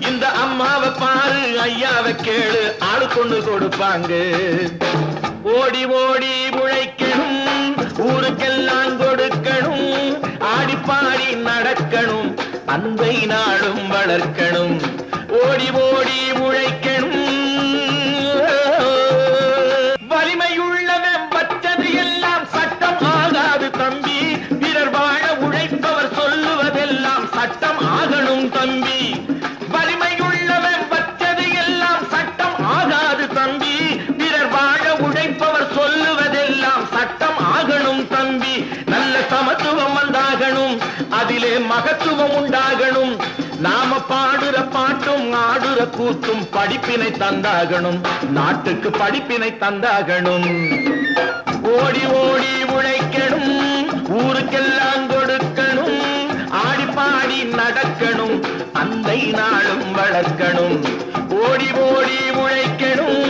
இந்த அம்மாவை பாரு ஐயாவை கேளு ஆளு கொண்டு கொடுப்பாங்க. ஓடி ஓடி உழைக்கணும், ஊருக்கெல்லாம் கொடுக்கணும், ஆடிப்பாடி நடக்கணும், அன்பை நாடும் வளர்க்கணும். ஓடி ஓடி உழைக்கணும், வலிமையுள்ளவன் வச்சது எல்லாம் சட்டம் ஆகாது தம்பி. பிறர் வாழ உழைப்பவர் சொல்லுவதெல்லாம் சட்டம் ஆகணும் தம்பி. வலிமையுள்ளவன் வச்சது எல்லாம் சட்டம் ஆகாது தம்பி. பிறர் வாழ உழைப்பவர் சொல்லுவதெல்லாம் சட்டம் ஆகணும் தம்பி. நல்ல சமத்துவம் வந்தாகணும், அதிலே மகத்துவம் உண்டாகணும். நாம பாடுற பாட்டும் ஆடுற கூத்தும் படிப்பினை தந்தாகணும், நாட்டுக்கு படிப்பினை தந்தாகணும். ஓடி ஓடி உழைக்கணும், ஊருக்கெல்லாம் கொடுக்கணும், ஆடிப்பாடி நடக்கணும், அன்னை நாளும் வளர்க்கணும். ஓடி ஓடி உழைக்கணும்,